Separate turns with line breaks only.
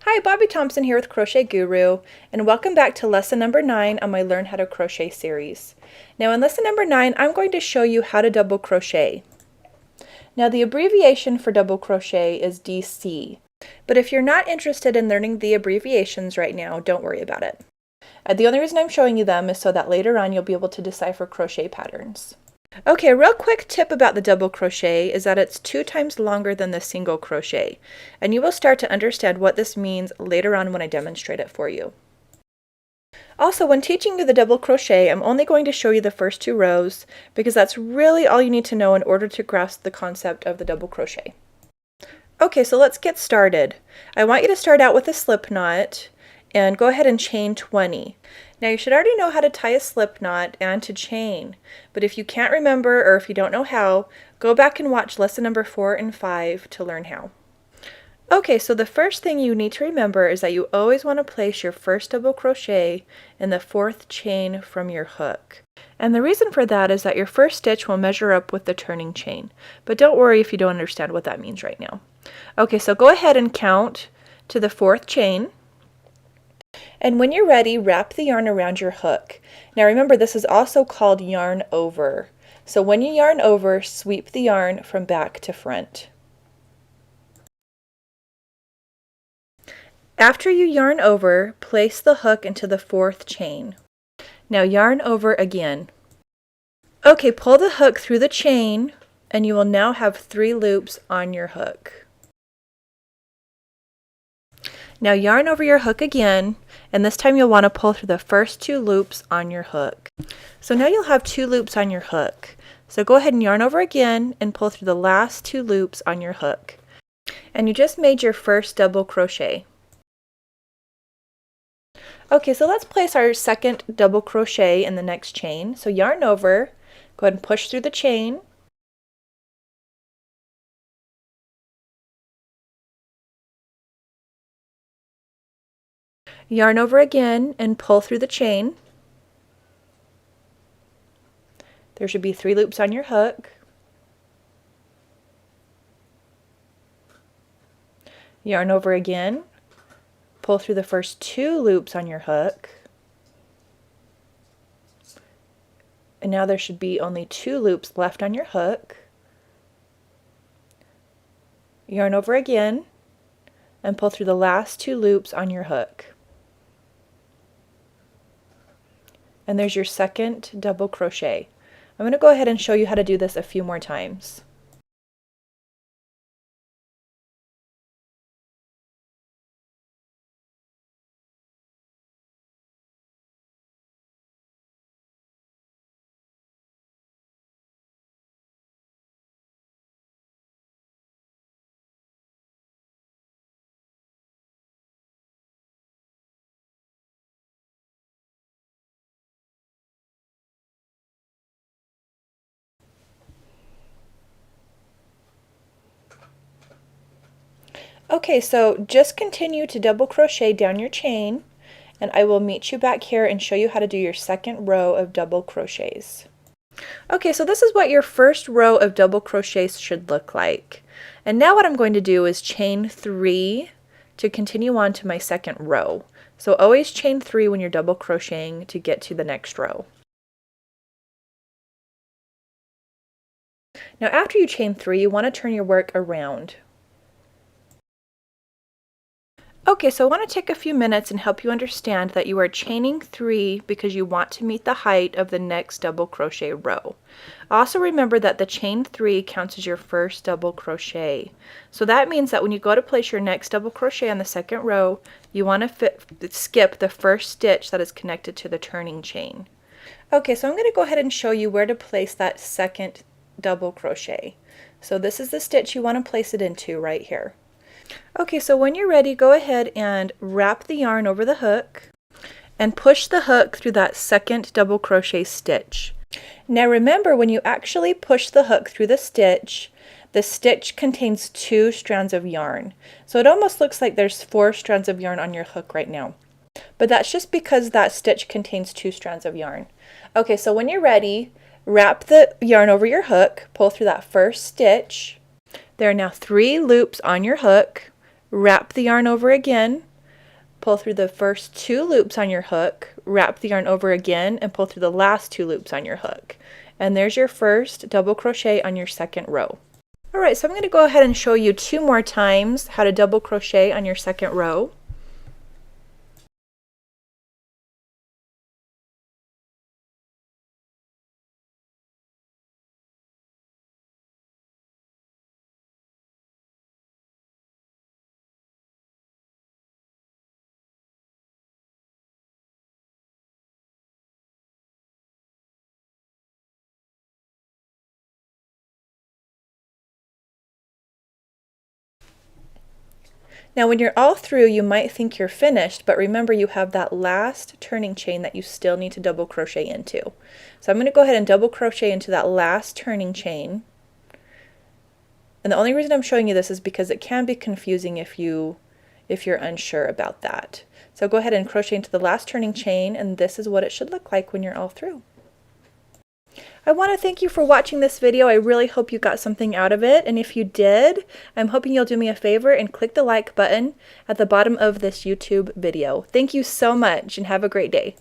Hi, Bobby Thompson here with Crochet Guru, and welcome back to lesson number 9 on my Learn How to Crochet series. Now in lesson number 9, I'm going to show you how to double crochet. Now the abbreviation for double crochet is DC, but if you're not interested in learning the abbreviations right now, don't worry about it. The only reason I'm showing you them is so that later on you'll be able to decipher crochet patterns. Okay, a real quick tip about the double crochet is that it's 2 times longer than the single crochet, and you will start to understand what this means later on when I demonstrate it for you. Also, when teaching you the double crochet, I'm only going to show you the first 2 rows because that's really all you need to know in order to grasp the concept of the double crochet. Okay, so let's get started. I want you to start out with a slip knot and go ahead and chain 20. Now you should already know how to tie a slip knot and to chain, but if you can't remember or if you don't know how, go back and watch lesson number 4 and 5 to learn how. Okay, so the first thing you need to remember is that you always want to place your first double crochet in the 4th chain from your hook. And the reason for that is that your first stitch will measure up with the turning chain, but don't worry if you don't understand what that means right now. Okay, so go ahead and count to the 4th chain. And when you're ready, wrap the yarn around your hook. Now remember, this is also called yarn over. So when you yarn over, sweep the yarn from back to front. After you yarn over, place the hook into the 4th chain. Now yarn over again. Okay, pull the hook through the chain and you will now have 3 loops on your hook. Now yarn over your hook again, and this time you'll want to pull through the first 2 loops on your hook. So now you'll have 2 loops on your hook. So go ahead and yarn over again and pull through the last 2 loops on your hook. And you just made your first double crochet. Okay, so let's place our second double crochet in the next chain. So yarn over, go ahead and push through the chain. Yarn over again and pull through the chain. There should be 3 loops on your hook. Yarn over again, pull through the first 2 loops on your hook. And now there should be only 2 loops left on your hook. Yarn over again and pull through the last 2 loops on your hook. And there's your second double crochet. I'm going to go ahead and show you how to do this a few more times. Okay, so just continue to double crochet down your chain, and I will meet you back here and show you how to do your second row of double crochets. Okay, so this is what your first row of double crochets should look like. And now what I'm going to do is chain 3 to continue on to my second row. So always chain 3 when you're double crocheting to get to the next row. Now after you chain 3, you want to turn your work around. Okay, so I want to take a few minutes and help you understand that you are chaining 3 because you want to meet the height of the next double crochet row. Also remember that the chain 3 counts as your first double crochet. So that means that when you go to place your next double crochet on the second row, you want to skip the first stitch that is connected to the turning chain. Okay, so I'm going to go ahead and show you where to place that second double crochet. So this is the stitch you want to place it into right here. Okay, so when you're ready, go ahead and wrap the yarn over the hook and push the hook through that second double crochet stitch. Now remember, when you actually push the hook through the stitch contains 2 strands of yarn. So it almost looks like there's 4 strands of yarn on your hook right now. But that's just because that stitch contains 2 strands of yarn. Okay, so when you're ready, wrap the yarn over your hook, pull through that first stitch. There are now 3 loops on your hook. Wrap the yarn over again pull through the first 2 loops on your hook, wrap the yarn over again, and pull through the last 2 loops on your hook. And there's your first double crochet on your second row. Alright, so I'm going to go ahead and show you 2 more times how to double crochet on your second row. Now when you're all through, you might think you're finished, but remember you have that last turning chain that you still need to double crochet into. So I'm going to go ahead and double crochet into that last turning chain. And the only reason I'm showing you this is because it can be confusing if you're unsure about that. So go ahead and crochet into the last turning chain, and this is what it should look like when you're all through. I want to thank you for watching this video. I really hope you got something out of it, and if you did, I'm hoping you'll do me a favor and click the like button at the bottom of this YouTube video. Thank you so much, and have a great day.